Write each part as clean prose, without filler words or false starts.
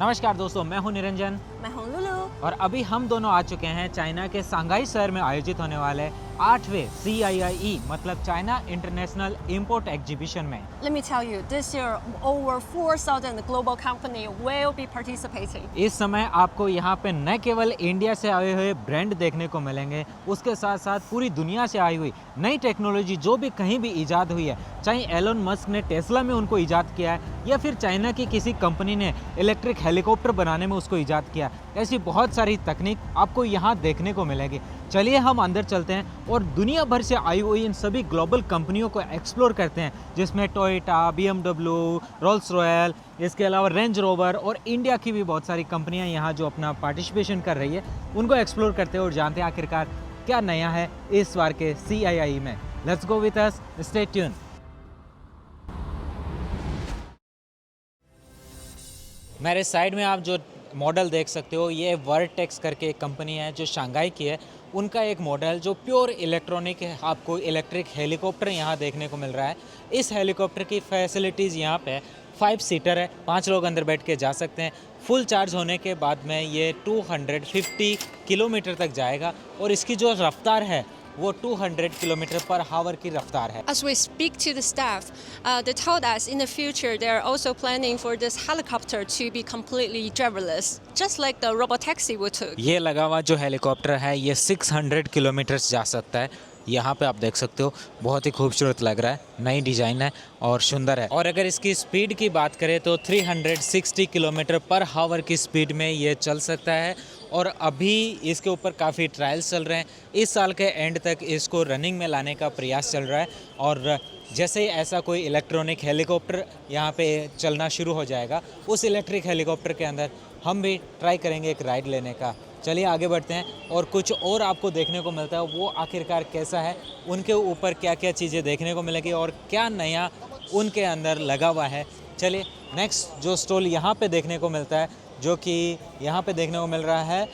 नमस्कार दोस्तों, मैं हूं निरंजन मैं हूँ लुलु। और अभी हम दोनों आ चुके हैं चाइना के शंघाई शहर में आयोजित होने वाले 8वें CIIE मतलब चाइना इंटरनेशनल इंपोर्ट एग्जीबिशन में। Let me tell you, this year over 4,000 global company will be participating. इस समय आपको यहाँ पे न केवल इंडिया से आए हुए ब्रांड देखने को मिलेंगे, उसके साथ साथ पूरी दुनिया से आई हुई नई टेक्नोलॉजी जो भी कहीं भी इजाद हुई है, चाहे एलोन मस्क ने टेस्ला में उनको इजाद किया है या फिर चाइना की किसी कंपनी ने इलेक्ट्रिक हेलीकॉप्टर बनाने में उसको इजाद किया, ऐसी बहुत सारी तकनीक आपको यहाँ देखने को मिलेगी। चलिए हम अंदर चलते हैं और दुनिया भर से आई हुई इन सभी ग्लोबल कंपनियों को एक्सप्लोर करते हैं, जिसमें टोयोटा, BMW, रोल्स रॉयल, इसके अलावा रेंज रोवर और इंडिया की भी बहुत सारी कंपनियां यहाँ जो अपना पार्टिसिपेशन कर रही है, उनको एक्सप्लोर करते हैं और जानते हैं आखिरकार क्या नया है इस बार के CIIE में। Let's go with us, stay tune. मेरे साइड में आप जो मॉडल देख सकते हो, ये वर्टेक्स करके एक कंपनी है जो शंघाई की है। उनका एक मॉडल जो प्योर इलेक्ट्रॉनिक है, आपको इलेक्ट्रिक हेलीकॉप्टर यहाँ देखने को मिल रहा है। इस हेलीकॉप्टर की फैसिलिटीज़ यहाँ पे 5 सीटर है, 5 लोग अंदर बैठ के जा सकते हैं। फुल चार्ज होने के बाद में ये 250 किलोमीटर तक जाएगा और इसकी जो रफ्तार है वो 200 किलोमीटर पर आवर की रफ्तार है। As we speak to the staff, they told us in the future they are also planning for this helicopter to be completely driverless, just like the robotaxi we took. ये लगा हुआ जो helicopter है ये 600 kilometre जा सकता है। यहाँ पे आप देख सकते हो, बहुत ही खूबसूरत लग रहा है, नई डिज़ाइन है और सुंदर है। और अगर इसकी स्पीड की बात करें तो 360 किलोमीटर पर आवर की स्पीड में ये चल सकता है और अभी इसके ऊपर काफ़ी ट्रायल्स चल रहे हैं। इस साल के एंड तक इसको रनिंग में लाने का प्रयास चल रहा है और जैसे ही ऐसा कोई इलेक्ट्रॉनिक हेलीकॉप्टर यहाँ पे चलना शुरू हो जाएगा, उस इलेक्ट्रिक हेलीकॉप्टर के अंदर हम भी ट्राई करेंगे एक राइड लेने का। चलिए आगे बढ़ते हैं और कुछ और आपको देखने को मिलता है, वो आखिरकार कैसा है, उनके ऊपर क्या क्या चीज़ें देखने को मिलेगी और क्या नया उनके अंदर लगा हुआ है। चलिए नेक्स्ट जो स्टॉल यहाँ पे देखने को मिलता है, जो कि यहाँ पे देखने को मिल रहा है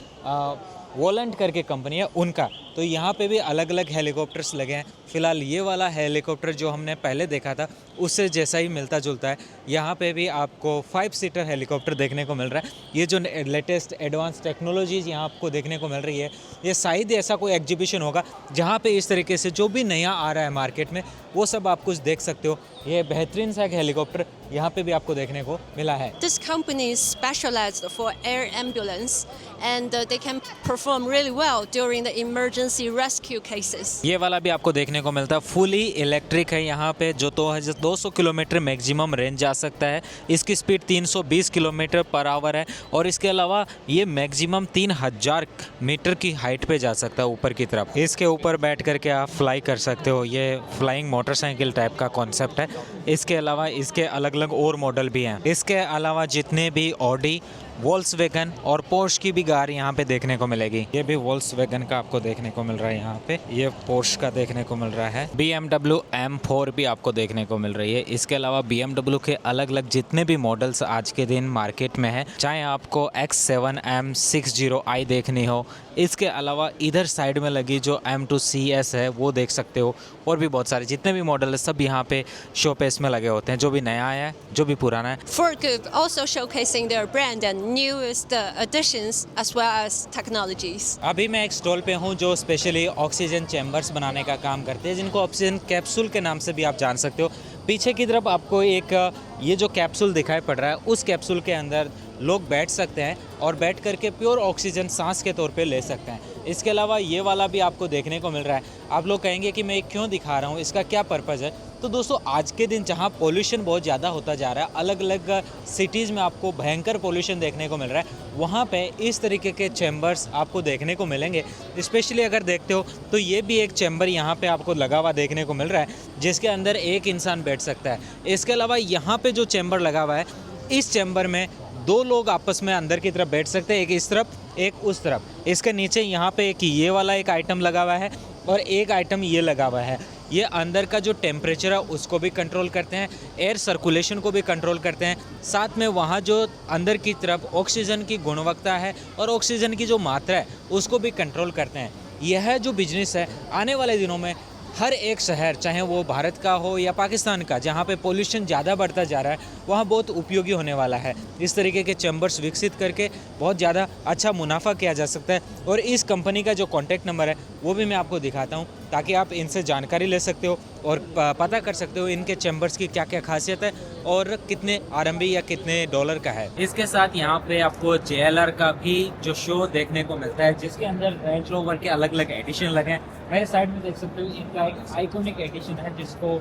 वोलेंट करके कंपनी है उनका, तो यहाँ पे भी अलग अलग हेलीकॉप्टर्स लगे हैं। फ़िलहाल ये वाला हेलीकॉप्टर जो हमने पहले देखा था उससे जैसा ही मिलता जुलता है। यहाँ पे भी आपको 5 सीटर हेलीकॉप्टर देखने को मिल रहा है। ये जो लेटेस्ट एडवांस टेक्नोलॉजीज़ यहाँ आपको देखने को मिल रही है, ये शायद ऐसा कोई एग्जीबिशन होगा जहाँ पे इस तरीके से जो भी नया आ रहा है मार्केट में वो सब आप कुछ देख सकते हो। ये बेहतरीन सा एक हेलीकॉप्टर यहाँ पे भी आपको देखने को मिला है। This company is specialized for air ambulance and they can perform really well during the emergency rescue cases. ये वाला भी आपको देखने को मिलता है, फुली इलेक्ट्रिक है यहाँ पे, जो 200 किलोमीटर मैक्सिमम रेंज जा सकता है। इसकी स्पीड 320 किलोमीटर पर आवर है और इसके अलावा ये मैक्सिमम 3000 मीटर की हाइट पे जा सकता है ऊपर की तरफ। इसके ऊपर बैठ करके आप फ्लाई कर सकते हो। ये फ्लाइंग मोटरसाइकिल टाइप का कॉन्सेप्ट है। इसके अलावा इसके अलग अलग और मॉडल भी हैं। इसके अलावा जितने भी ऑडी, वोल्क्सवैगन और पोर्श की भी कार यहाँ पे देखने को मिलेगी। ये भी वोल्क्सवैगन का आपको देखने को मिल रहा है यहाँ पे, ये पोर्श का देखने को मिल रहा है। BMW M4 भी आपको देखने को मिल रही है। इसके अलावा BMW के अलग अलग जितने भी मॉडल्स आज के दिन मार्केट में है, चाहे आपको X7 M60i देखनी हो, इसके अलावा इधर साइड में लगी जो M2 CS है वो देख सकते हो, और भी बहुत सारे जितने भी मॉडल है सब यहाँ पे शोपेस में लगे होते हैं, जो भी नया आया है, जो भी पुराना है। Ford Group also showcasing their brand and newest additions as well as technologies. अभी मैं एक स्टॉल पे हूँ जो स्पेशली ऑक्सीजन चैम्बर्स बनाने का काम करते हैं, जिनको ऑक्सीजन कैप्सूल के नाम से भी आप जान सकते हो। पीछे की तरफ आपको एक ये जो कैप्सूल दिखाई पड़ रहा है, उस कैप्सूल के अंदर लोग बैठ सकते हैं और बैठ करके प्योर ऑक्सीजन सांस के तौर पे ले सकते हैं। इसके अलावा ये वाला भी आपको देखने को मिल रहा है। आप लोग कहेंगे कि मैं क्यों दिखा रहा हूँ, इसका क्या पर्पज़ है? तो दोस्तों आज के दिन जहाँ पोल्यूशन बहुत ज़्यादा होता जा रहा है, अलग अलग सिटीज़ में आपको भयंकर पोल्यूशन देखने को मिल रहा है, वहाँ पे इस तरीके के चैम्बर्स आपको देखने को मिलेंगे। स्पेशली अगर देखते हो तो ये भी एक चैम्बर यहाँ पे आपको लगा हुआ देखने को मिल रहा है, जिसके अंदर एक इंसान बैठ सकता है। इसके अलावा यहाँ पे जो चैम्बर लगा हुआ है, इस चैम्बर में 2 लोग आपस में अंदर की तरफ बैठ सकते हैं, एक इस तरफ एक उस तरफ। इसके नीचे यहाँ पे एक ये वाला एक आइटम लगा हुआ है और एक आइटम ये लगा हुआ है। ये अंदर का जो टेम्परेचर है उसको भी कंट्रोल करते हैं, एयर सर्कुलेशन को भी कंट्रोल करते हैं, साथ में वहाँ जो अंदर की तरफ ऑक्सीजन की गुणवत्ता है और ऑक्सीजन की जो मात्रा है उसको भी कंट्रोल करते हैं। यह जो बिजनेस है आने वाले दिनों में हर एक शहर, चाहे वो भारत का हो या पाकिस्तान का, जहाँ पे पोल्यूशन ज़्यादा बढ़ता जा रहा है, वहाँ बहुत उपयोगी होने वाला है। इस तरीके के चैम्बर्स विकसित करके बहुत ज़्यादा अच्छा मुनाफा किया जा सकता है। और इस कंपनी का जो कॉन्टैक्ट नंबर है वो भी मैं आपको दिखाता हूँ, ताकि आप इनसे जानकारी ले सकते हो और पता कर सकते हो इनके चैम्बर्स की क्या क्या खासियत है और कितने आरएमबी या कितने डॉलर का है। इसके साथ यहाँ पे आपको JLR का भी जो शो देखने को मिलता है, जिसके अंदर रेंज रोवर के अलग अलग एडिशन लगे हैं। मेरे साइड में देख सकते हो इनका एक आइकॉनिक एडिशन है जिसको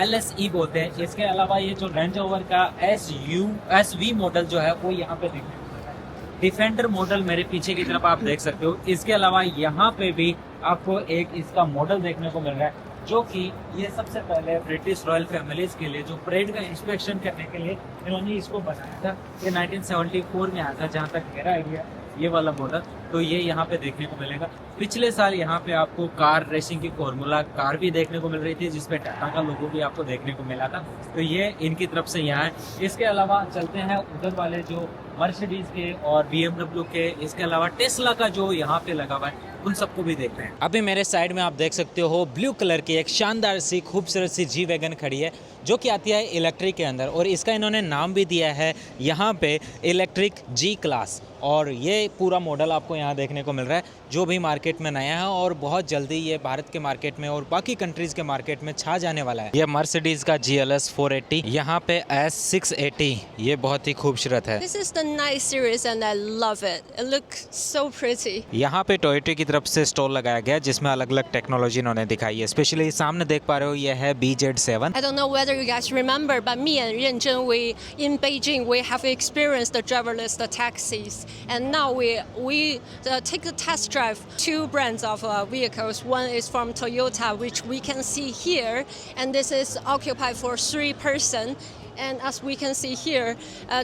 LSE बोलते हैं। इसके अलावा ये जो रेंज रोवर का SV मॉडल जो है वो यहाँ पे देखने को मिलता है। डिफेंडर मॉडल मेरे पीछे की तरफ आप देख सकते हो। इसके अलावा यहाँ पे भी आपको एक इसका मॉडल देखने को मिल रहा है, जो कि ये सबसे पहले ब्रिटिश रॉयल फैमिलीज के लिए जो परेड का इंस्पेक्शन करने के लिए इन्होंने इसको बनाया था। ये 1974 में आया था, जहाँ तक मेरा आइडिया, ये वाला मॉडल। तो ये यहाँ पे देखने को मिलेगा। पिछले साल यहाँ पे आपको कार रेसिंग की फॉर्मूला कार भी देखने को मिल रही थी, जिसपे टाटा का लोगो भी आपको देखने को मिला था। तो ये इनकी तरफ से यहाँ है। इसके अलावा चलते हैं उधर वाले जो मर्सिडीज के और BMW के, इसके अलावा टेस्ला का जो यहाँ पे लगा हुआ है, उन सबको भी देखते हैं। अभी मेरे साइड में आप देख सकते हो ब्लू कलर की एक शानदार सी खूबसूरत सी जी वैगन खड़ी है, जो कि आती है इलेक्ट्रिक के अंदर, और इसका इन्होंने नाम भी दिया है यहाँ पे इलेक्ट्रिक G क्लास। और ये पूरा मॉडल आपको यहाँ देखने को मिल रहा है, जो भी मार्केट में नया है और बहुत जल्दी ये भारत के मार्केट में और बाकी कंट्रीज के मार्केट में छा जाने वाला है। ये मर्सिडीज का GLS 480, यहाँ पे S680, ये बहुत ही खूबसूरत है। This is the nice series and I love it. It looks so pretty. यहाँ पे टोयोटा की तरफ से स्टॉल लगाया गया है, जिसमें अलग अलग टेक्नोलॉजी इन्होंने दिखाई है। स्पेशली सामने देख पा रहे हो, ये है BZ7। I don't know whether you guys remember, but me and Renjun, we in Beijing, we have experienced the driverless taxis, and now we take a test drive two brands of vehicles. One is from Toyota, which we can see here, and this is occupied for 3 person. And as we can see here,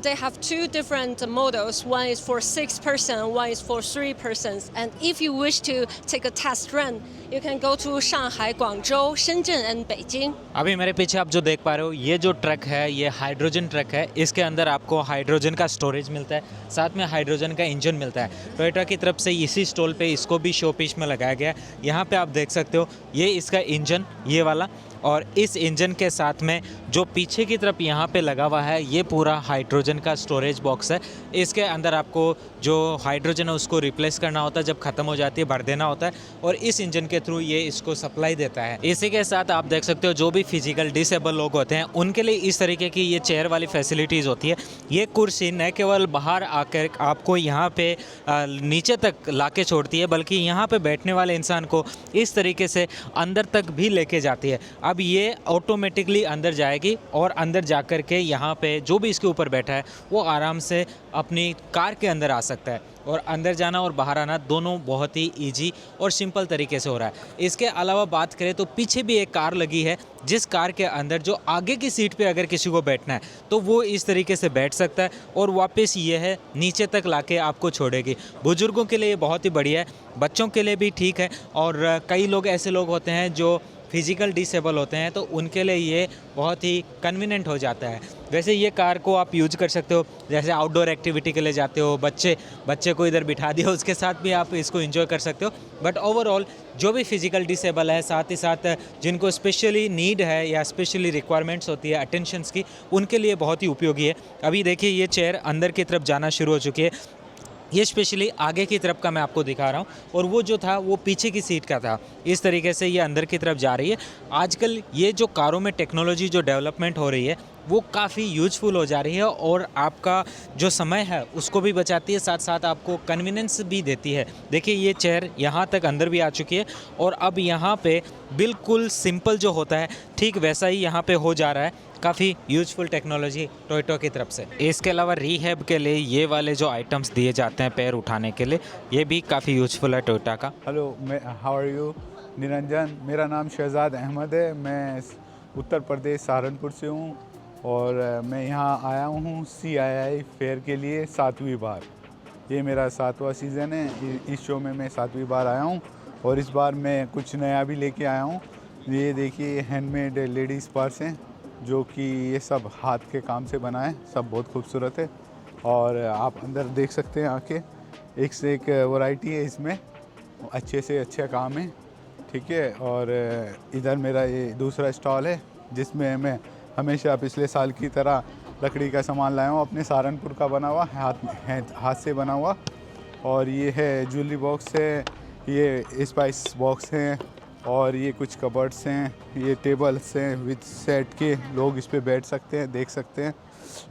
they have 2 different models. One is for 6 person, and one is for 3 persons. And if you wish to take a test run, you can go to Shanghai, Guangzhou, Shenzhen, and Beijing. अभी मेरे पीछे आप जो देख पा रहे हो, ये जो ट्रक है ये हाइड्रोजन ट्रक है। इसके अंदर आपको हाइड्रोजन का स्टोरेज मिलता है, साथ में हाइड्रोजन का इंजन मिलता है। टोयोटा की तरफ से इसी स्टॉल पे इसको भी शो पीस में लगाया गया है। यहाँ पे आप देख सकते हो, ये इसका इंजन, ये वाला, और इस इंजन के साथ में जो पीछे की तरफ यहाँ पे लगा हुआ है, ये पूरा हाइड्रोजन का स्टोरेज बॉक्स है। इसके अंदर आपको जो हाइड्रोजन है उसको रिप्लेस करना होता है, जब ख़त्म हो जाती है भर देना होता है, और इस इंजन के थ्रू ये इसको सप्लाई देता है। इसी के साथ आप देख सकते हो, जो भी फिजिकल डिसेबल लोग होते हैं उनके लिए इस तरीके की ये चेयर वाली फैसिलिटीज़ होती है। ये कुर्सी न केवल बाहर आकर आपको यहाँ पे नीचे तक लाके छोड़ती है, बल्कि यहाँ पे बैठने वाले इंसान को इस तरीके से अंदर तक भी लेके जाती है। अब ये ऑटोमेटिकली अंदर जाएगी और अंदर जाकर के यहाँ पे जो भी इसके ऊपर बैठा है वो आराम से अपनी कार के अंदर आ सकता है, और अंदर जाना और बाहर आना दोनों बहुत ही इजी और सिंपल तरीके से हो रहा है। इसके अलावा बात करें तो पीछे भी एक कार लगी है, जिस कार के अंदर जो आगे की सीट पे अगर किसी को बैठना है तो वो इस तरीके से बैठ सकता है, और वापस ये है नीचे तक लाके आपको छोड़ेगी। बुजुर्गों के लिए ये बहुत ही बढ़िया है, बच्चों के लिए भी ठीक है, और कई लोग ऐसे लोग होते हैं जो फिजिकल डिसेबल होते हैं, तो उनके लिए ये बहुत ही कन्वीनियंट हो जाता है। वैसे ये कार को आप यूज कर सकते हो, जैसे आउटडोर एक्टिविटी के लिए जाते हो, बच्चे को इधर बिठा दिया, उसके साथ भी आप इसको एंजॉय कर सकते हो। बट ओवरऑल जो भी फिजिकल डिसेबल है, साथ ही साथ जिनको स्पेशली नीड है या स्पेशली रिक्वायरमेंट्स होती है अटेंशंस की, उनके लिए बहुत ही उपयोगी है। अभी देखिए, ये चेयर अंदर की तरफ जाना शुरू हो चुकी है। ये स्पेशली आगे की तरफ का मैं आपको दिखा रहा हूँ, और वो जो था वो पीछे की सीट का था। इस तरीके से ये अंदर की तरफ जा रही है। आजकल ये जो कारों में टेक्नोलॉजी जो डेवलपमेंट हो रही है वो काफ़ी यूजफुल हो जा रही है, और आपका जो समय है उसको भी बचाती है, साथ साथ आपको कन्वीनियंस भी देती है। देखिए, ये चेयर यहाँ तक अंदर भी आ चुकी है, और अब यहाँ पे बिल्कुल सिंपल जो होता है ठीक वैसा ही यहाँ पे हो जा रहा है। काफ़ी यूजफुल टेक्नोलॉजी टोयोटा की तरफ से। इसके अलावा रिहैब के लिए ये वाले जो आइटम्स दिए जाते हैं पैर उठाने के लिए, ये भी काफ़ी यूजफुल है टोयोटा का। हेलो, मैं हाउ आर यू निरंजन, मेरा नाम शहजाद अहमद है। मैं उत्तर प्रदेश सहारनपुर से हूँ, और मैं यहाँ आया हूँ CII फेयर के लिए 7वीं बार। ये मेरा 7वां सीज़न है। इस शो में मैं 7वीं बार आया हूँ, और इस बार मैं कुछ नया भी लेके आया हूँ। ये देखिए, हैंडमेड लेडीज़ पर्स हैं, जो कि ये सब हाथ के काम से बना है, सब बहुत खूबसूरत है। और आप अंदर देख सकते हैं आके, एक से एक वैरायटी है इसमें, अच्छे से अच्छा काम है। ठीक है। और इधर मेरा ये दूसरा स्टॉल है जिसमें मैं हमेशा पिछले साल की तरह लकड़ी का सामान लाया हूँ, अपने सहारनपुर का बना हुआ, हाथ से बना हुआ। और ये है ज्वेलरी बॉक्स है, ये स्पाइस बॉक्स हैं, और ये कुछ कबर्ड्स हैं, ये टेबल्स हैं विद सेट के, लोग इस पे बैठ सकते हैं, देख सकते हैं।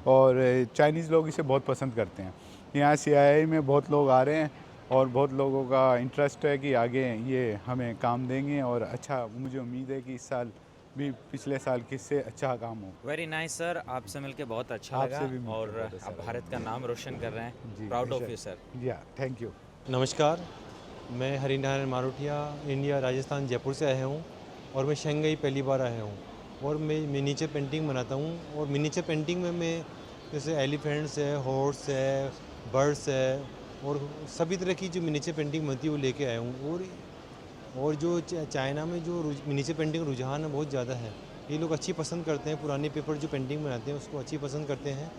और चाइनीज़ लोग इसे बहुत पसंद करते हैं। यहाँ CII में बहुत लोग आ रहे हैं और बहुत लोगों का इंटरेस्ट है कि आगे ये हमें काम देंगे। और अच्छा, मुझे उम्मीद है कि इस साल भी पिछले साल की से अच्छा काम हो। वेरी नाइस सर, आपसे मिलके बहुत अच्छा आपसे लगा भी मिलके और बहुत अच्छा आप लगा। भारत का नाम रोशन कर रहे हैं। जी, प्राउड ऑफ बेशक। You sir. या थैंक यू। नमस्कार, मैं हरिनारायण मारोटिया, इंडिया, राजस्थान, जयपुर से आया हूँ और मैं शंघाई पहली बार आया हूँ। और मैं मिनीचर पेंटिंग बनाता हूँ। और मिनीचर पेंटिंग में मैं जैसे एलिफेंट्स है, हॉर्स है, बर्ड्स है और सभी तरह की जो मिनीचर पेंटिंग बनती है वो लेके आया हूँ। और जो चाइना में जो मिनीचर पेंटिंग रुझान है बहुत ज़्यादा है। ये लोग अच्छी पसंद करते हैं, पुराने पेपर जो पेंटिंग बनाते हैं उसको अच्छी पसंद करते हैं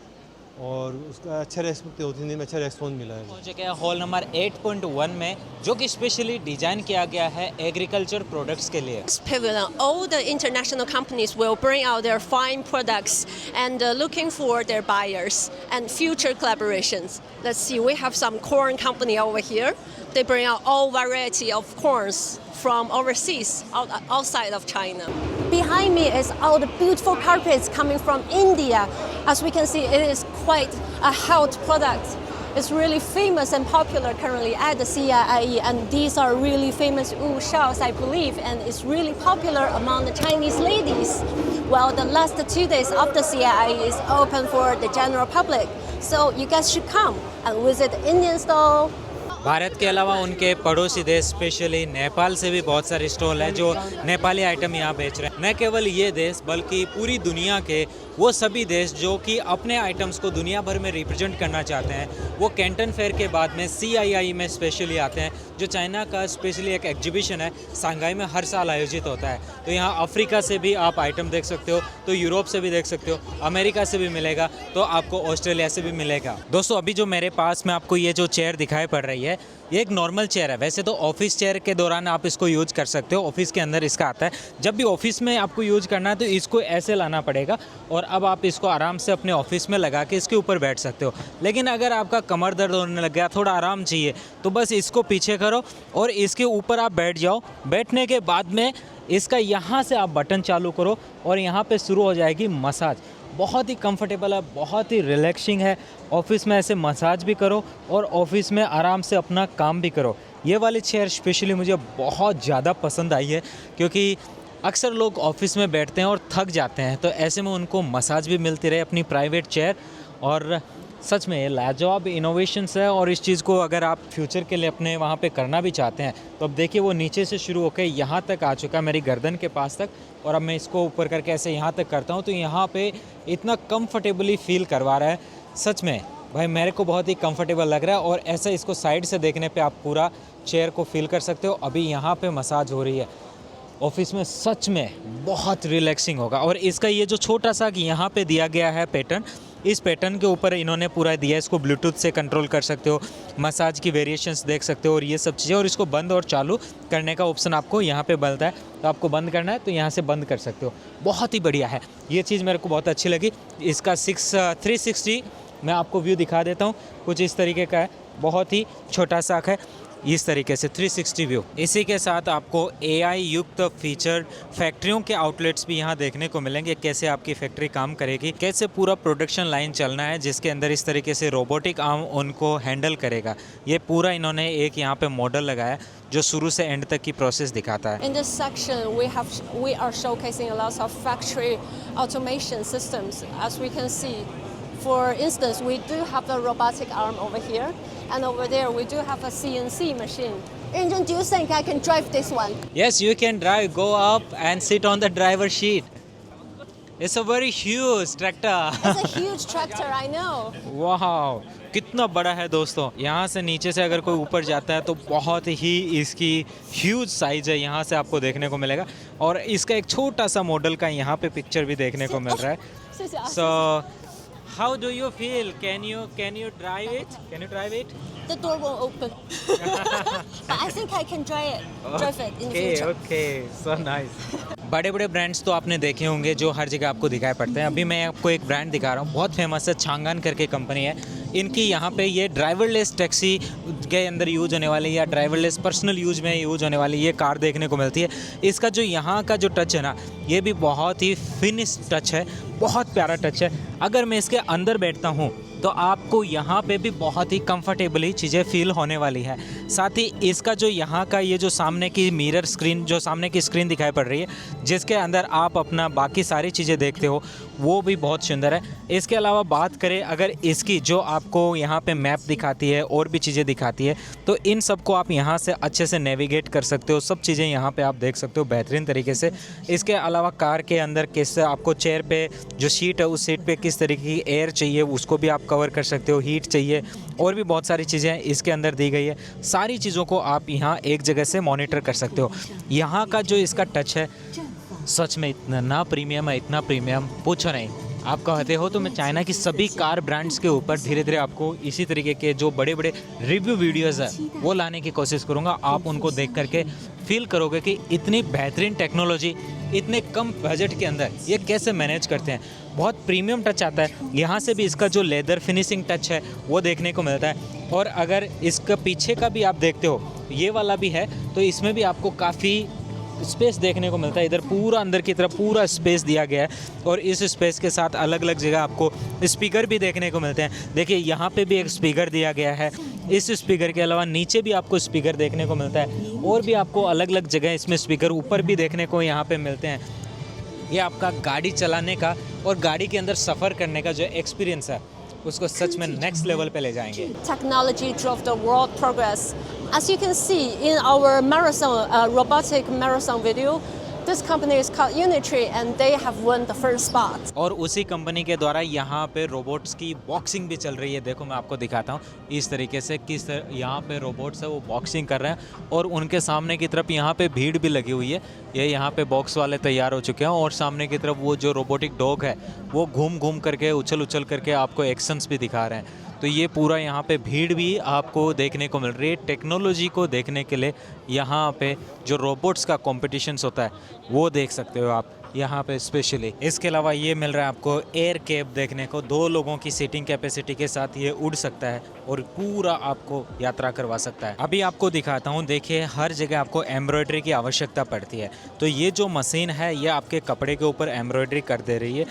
और उसका अच्छा रेस्पॉन्स 2-3 दिन में अच्छा रेस्पॉन्स मिला है। पहुंच गया हॉल नंबर 8.1 में, जो कि स्पेशली डिजाइन किया गया है एग्रीकल्चर प्रोडक्ट्स के लिए। This pavilion, all the international companies will bring out their fine products and looking for their buyers and future collaborations. Let's see, we have some corn company over here. They bring out all variety of corns from overseas, outside of China. Behind me is all the beautiful carpets coming from India. As we can see, it is quite a health product. It's really famous and popular currently at the CIIE, and these are really famous wool shawls, I believe, and it's really popular among the Chinese ladies. Well, the last 2 days of the CIIE is open for the general public, so you guys should come and visit the Indian stall. Bharat के अलावा उनके पड़ोसी देश specially Nepal से भी बहुत सारे stall हैं जो नेपाली आइटम यहाँ बेच रहे हैं। न केवल ये देश बल्कि पूरी दुनिया के वो सभी देश जो कि अपने आइटम्स को दुनिया भर में रिप्रेजेंट करना चाहते हैं, वो कैंटन फेयर के बाद में CII में स्पेशली आते हैं, जो चाइना का स्पेशली एक एग्जीबिशन है, शंघाई में हर साल आयोजित होता है। तो यहाँ अफ्रीका से भी आप आइटम देख सकते हो, तो यूरोप से भी देख सकते हो, अमेरिका से भी मिलेगा, तो आपको ऑस्ट्रेलिया से भी मिलेगा। दोस्तों, अभी जो मेरे पास में आपको ये जो चेयर दिखाई पड़ रही है, ये एक नॉर्मल चेयर है। वैसे तो ऑफिस चेयर के दौरान आप इसको यूज कर सकते हो, ऑफिस के अंदर इसका आता है। जब भी ऑफिस में आपको यूज करना है तो इसको ऐसे लाना पड़ेगा और अब आप इसको आराम से अपने ऑफिस में लगा के इसके ऊपर बैठ सकते हो। लेकिन अगर आपका कमर दर्द होने लग गया, थोड़ा आराम चाहिए, तो बस इसको पीछे करो और इसके ऊपर आप बैठ जाओ। बैठने के बाद में इसका यहाँ से आप बटन चालू करो और यहाँ पे शुरू हो जाएगी मसाज। बहुत ही कंफर्टेबल है, बहुत ही रिलैक्सिंग है। ऑफिस में ऐसे मसाज भी करो और ऑफिस में आराम से अपना काम भी करो। ये वाली चेयर स्पेशली मुझे बहुत ज़्यादा पसंद आई है, क्योंकि अक्सर लोग ऑफिस में बैठते हैं और थक जाते हैं, तो ऐसे में उनको मसाज भी मिलती रहे अपनी प्राइवेट चेयर। और सच में ये लाजवाब इनोवेशंस है। और इस चीज़ को अगर आप फ्यूचर के लिए अपने वहाँ पे करना भी चाहते हैं तो अब देखिए वो नीचे से शुरू होकर यहाँ तक आ चुका है, मेरी गर्दन के पास तक। और अब मैं इसको ऊपर करके ऐसे यहाँ तक करता हूँ तो यहाँ पे इतना कंफर्टेबली फील करवा रहा है। सच में भाई मेरे को बहुत ही कंफर्टेबल लग रहा है। और ऐसा इसको साइड से देखने पे आप पूरा चेयर को फील कर सकते हो। अभी यहाँ पे मसाज हो रही है ऑफिस में, सच में बहुत रिलैक्सिंग होगा। और इसका ये जो छोटा सा यहाँ पे दिया गया है पैटर्न, इस पैटर्न के ऊपर इन्होंने पूरा दिया है, इसको ब्लूटूथ से कंट्रोल कर सकते हो, मसाज की वेरिएशंस देख सकते हो और ये सब चीज़ें। और इसको बंद और चालू करने का ऑप्शन आपको यहाँ पे मिलता है, तो आपको बंद करना है तो यहाँ से बंद कर सकते हो। बहुत ही बढ़िया है, ये चीज़ मेरे को बहुत अच्छी लगी। इसका 360 मैं आपको व्यू दिखा देता हूँ, कुछ इस तरीके का है, बहुत ही छोटा सा है, इस तरीके से 360 व्यू। इसी के साथ आपको AI युक्त फीचर फैक्ट्रियों के आउटलेट्स भी यहाँ देखने को मिलेंगे, कैसे आपकी फैक्ट्री काम करेगी, कैसे पूरा प्रोडक्शन लाइन चलना है, जिसके अंदर इस तरीके से रोबोटिक आर्म उनको हैंडल करेगा। ये पूरा इन्होंने एक यहाँ पे मॉडल लगाया जो शुरू से एंड तक की प्रोसेस दिखाता है। In this section, we are showcasing a lot of factory automation systems. As we can see, for instance, we do have a robotic arm over here, and over there we do have a CNC machine. Engine, do you think I can drive this one? Yes, you can drive. Go up and sit on the driver's seat. It's a very huge tractor. It's a huge tractor, I know. वाह, कितना बड़ा है दोस्तों। यहाँ से नीचे से अगर कोई ऊपर जाता है तो बहुत ही इसकी ह्यूज साइज है, यहाँ से आपको देखने को मिलेगा। और इसका एक छोटा सा मॉडल का यहाँ पे पिक्चर भी देखने को मिल रहा है। सो How do you feel? Can you drive it? Can you drive it? The door won't open. But I think I can drive it in the future. Okay, so nice. बड़े बड़े ब्रांड्स तो आपने देखे होंगे जो हर जगह आपको दिखाई पड़ते हैं। अभी मैं आपको एक ब्रांड दिखा रहा हूँ, बहुत फेमस है, चांगन करके कंपनी है। इनकी यहाँ पे ये ड्राइवरलेस टैक्सी के अंदर यूज होने वाली या ड्राइवरलेस पर्सनल यूज में यूज होने वाली ये कार देखने को मिलती है। इसका जो यहाँ का जो टच है ना, ये भी बहुत ही फिनिश टच है, बहुत प्यारा टच है। अगर मैं इसके अंदर बैठता हूँ तो आपको यहाँ पे भी बहुत ही कंफर्टेबली चीज़ें फील होने वाली है। साथ ही इसका जो यहाँ का ये जो सामने की मिरर स्क्रीन, जो सामने की स्क्रीन दिखाई पड़ रही है, जिसके अंदर आप अपना बाकी सारी चीज़ें देखते हो, वो भी बहुत सुंदर है। इसके अलावा बात करें अगर इसकी जो आपको यहाँ पे मैप दिखाती है और भी चीज़ें दिखाती है, तो इन सब को आप यहाँ से अच्छे से नेविगेट कर सकते हो। सब चीज़ें यहाँ पे आप देख सकते हो बेहतरीन तरीके से। इसके अलावा कार के अंदर किस आपको चेयर पे जो सीट है, उस सीट पे किस तरीके की एयर चाहिए उसको भी आप कवर कर सकते हो, हीट चाहिए, और भी बहुत सारी चीज़ें इसके अंदर दी गई है। सारी चीज़ों को आप यहाँ एक जगह से मॉनिटर कर सकते हो। यहाँ का जो इसका टच है सच में इतना प्रीमियम है, इतना प्रीमियम पूछो नहीं। आप कहते हो तो मैं चाइना की सभी कार ब्रांड्स के ऊपर धीरे धीरे आपको इसी तरीके के जो बड़े बड़े रिव्यू वीडियोज़ है वो लाने की कोशिश करूँगा। आप उनको देख करके फील करोगे कि इतनी बेहतरीन टेक्नोलॉजी इतने कम बजट के अंदर ये कैसे मैनेज करते हैं। बहुत प्रीमियम टच आता है। यहाँ से भी इसका जो लेदर फिनिशिंग टच है वो देखने को मिलता है। और अगर इसका पीछे का भी आप देखते हो, ये वाला भी है, तो इसमें भी आपको काफ़ी स्पेस देखने को मिलता है। इधर पूरा अंदर की तरफ पूरा स्पेस दिया गया है, और इस स्पेस के साथ अलग अलग जगह आपको स्पीकर भी देखने को मिलते हैं। देखिए यहाँ पे भी एक स्पीकर दिया गया है। इस स्पीकर के अलावा नीचे भी आपको स्पीकर देखने को मिलता है, और भी आपको अलग अलग जगह इसमें स्पीकर ऊपर भी देखने को यहाँ पे मिलते हैं। ये आपका गाड़ी चलाने का और गाड़ी के अंदर सफ़र करने का जो एक्सपीरियंस है उसको सच में नेक्स्ट लेवल पे ले जाएंगे। Technology drove the world progress. As you can see in our marathon, robotic marathon video, this company is called Unitree and they have won the first spot. और उसी कंपनी के द्वारा यहाँ पे रोबोट्स की बॉक्सिंग भी चल रही है। देखो मैं आपको दिखाता हूँ इस तरीके से किस यहाँ पे रोबोट्स है वो बॉक्सिंग कर रहे हैं, और उनके सामने की तरफ यहाँ पे भीड़ भी लगी हुई है। ये यहाँ पे बॉक्स वाले तैयार हो चुके हैं, और सामने की तरफ वो जो रोबोटिक डॉग है वो घूम घूम करके उछल करके आपको एक्शंस भी दिखा रहे हैं। तो ये पूरा यहाँ पे भीड़ भी आपको देखने को मिल रही है। टेक्नोलॉजी को देखने के लिए यहाँ पे जो रोबोट्स का कॉम्पिटिशन्स होता है वो देख सकते हो आप यहाँ पे स्पेशली। इसके अलावा ये मिल रहा है आपको एयर कैब देखने को, 2 लोगों की सीटिंग कैपेसिटी के साथ ये उड़ सकता है और पूरा आपको यात्रा करवा सकता है। अभी आपको दिखाता हूँ, देखिए हर जगह आपको एम्ब्रॉयडरी की आवश्यकता पड़ती है, तो ये जो मशीन है ये आपके कपड़े के ऊपर एम्ब्रॉयडरी कर दे रही है।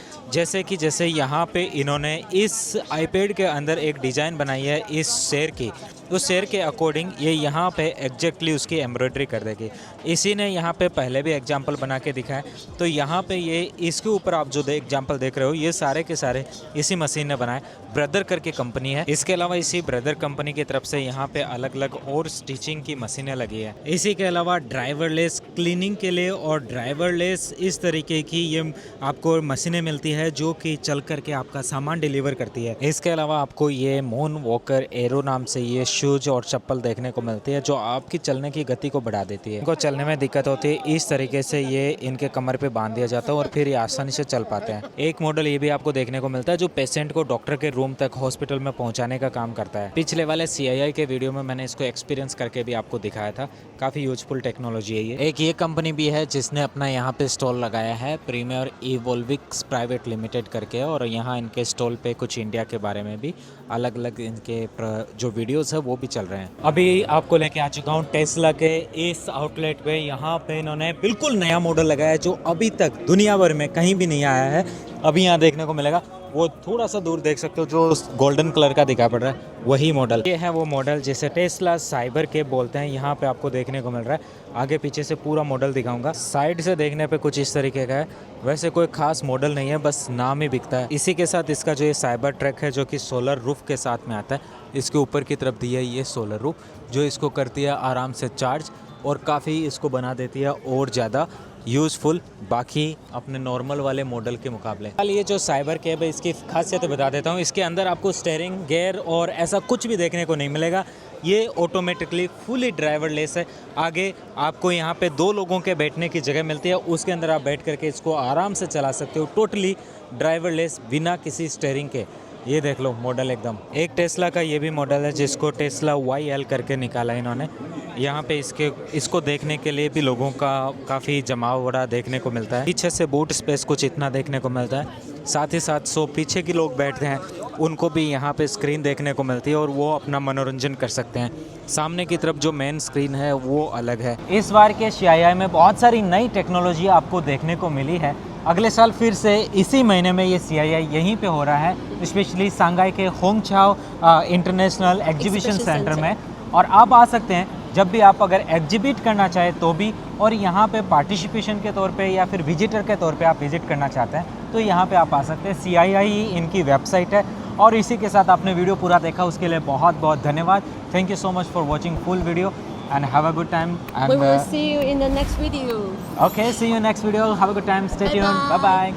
जैसे यहाँ पे इन्होंने इस आईपैड के अंदर एक डिज़ाइन बनाई है इस शेर की, उस शेर के अकॉर्डिंग ये यहाँ पे एग्जैक्टली उसकी एम्ब्रॉयडरी कर देगी। इसी ने यहाँ पे पहले भी एग्जाम्पल बना के दिखाया, तो यहाँ पे ये इसके ऊपर आप जो एग्जाम्पल देख रहे हो ये सारे के सारे इसी मशीन ने बनाए। ब्रदर करके कंपनी है। इसके अलावा इसी ब्रदर कंपनी की तरफ से यहाँ पे अलग अलग और स्टिचिंग की मशीनें लगी है। इसी के अलावा ड्राइवरलेस क्लीनिंग के लिए और ड्राइवरलेस इस तरीके की ये आपको मशीनें मिलती है जो कि चल करके आपका सामान डिलीवर करती है। इसके अलावा आपको ये मून वॉकर एरो नाम से ये शूज और चप्पल देखने को मिलती है जो आपकी चलने की गति को बढ़ा देती है। इनको चलने में दिक्कत होती है, इस तरीके से ये इनके कमर पे बांध दिया जाता है और फिर ये आसानी से चल पाते हैं। एक मॉडल ये भी आपको देखने को मिलता है जो पेशेंट को डॉक्टर के रूम तक हॉस्पिटल में पहुंचाने का काम करता है। पिछले वाले CII के वीडियो में मैंने इसको एक्सपीरियंस करके भी आपको दिखाया था। काफ़ी यूजफुल टेक्नोलॉजी है ये। एक ये कंपनी भी है जिसने अपना यहाँ पे स्टॉल लगाया है, प्रीमियर इवोल्विक्स प्राइवेट लिमिटेड करके, और यहाँ इनके स्टॉल पे कुछ इंडिया के बारे में भी अलग अलग इनके जो वीडियोस है वो भी चल रहे हैं। अभी आपको लेके आ चुका हूँ टेस्ला के इस आउटलेट पे। यहाँ पे इन्होंने बिल्कुल नया मॉडल लगाया है जो अभी तक दुनिया भर में कहीं भी नहीं आया है। अभी यहाँ देखने को मिलेगा, वो थोड़ा सा दूर देख सकते हो जो गोल्डन कलर का दिखा पड़ रहा है, वही मॉडल ये है। वो मॉडल जिसे टेस्ला साइबर के बोलते हैं, यहाँ पे आपको देखने को मिल रहा है। आगे पीछे से पूरा मॉडल दिखाऊंगा। साइड से देखने पे कुछ इस तरीके का है, वैसे कोई खास मॉडल नहीं है, बस नाम ही बिकता है। इसी के साथ इसका जो ये साइबर ट्रक है जो कि सोलर रूफ के साथ में आता है, इसके ऊपर की तरफ दी है ये सोलर रूफ जो इसको करती है आराम से चार्ज और काफ़ी इसको बना देती है और ज़्यादा यूज़फुल बाकी अपने नॉर्मल वाले मॉडल के मुकाबले। ये जो साइबर कैब है इसकी खासियत बता देता हूँ। इसके अंदर आपको स्टीयरिंग, गियर और ऐसा कुछ भी देखने को नहीं मिलेगा। ये ऑटोमेटिकली फुली ड्राइवरलेस है। आगे आपको यहाँ पे 2 लोगों के बैठने की जगह मिलती है, उसके अंदर आप बैठ करके इसको आराम से चला सकते हो। टोटली ड्राइवरलेस, बिना किसी स्टीयरिंग के। ये देख लो मॉडल एकदम। एक टेस्ला का ये भी मॉडल है जिसको टेस्ला YL करके निकाला है इन्होंने। यहाँ पे इसको देखने के लिए भी लोगों का काफ़ी जमाव बड़ा देखने को मिलता है। पीछे से बूट स्पेस कुछ इतना देखने को मिलता है। साथ ही साथ पीछे के लोग बैठते हैं उनको भी यहाँ पे स्क्रीन देखने को मिलती है और वो अपना मनोरंजन कर सकते हैं। सामने की तरफ जो मेन स्क्रीन है वो अलग है। इस बार के CII में बहुत सारी नई टेक्नोलॉजी आपको देखने को मिली है। अगले साल फिर से इसी महीने में ये CII यहीं पे हो रहा है, स्पेशली सांघाई के होंगचाओ इंटरनेशनल एग्जीबिशन सेंटर में। और आप आ सकते हैं जब भी आप अगर एग्जिबिट करना चाहें तो भी, और यहाँ पे पार्टिसिपेशन के तौर पे या फिर विजिटर के तौर पे आप विजिट करना चाहते हैं तो यहाँ पे आप आ सकते हैं। CII ही इनकी वेबसाइट है। और इसी के साथ आपने वीडियो पूरा देखा उसके लिए बहुत बहुत धन्यवाद। Thank you so much for watching full video and have a good time. And We will see you in the next video. okay, see you next video. Have a good time. Stay tuned. Bye-bye. Bye bye.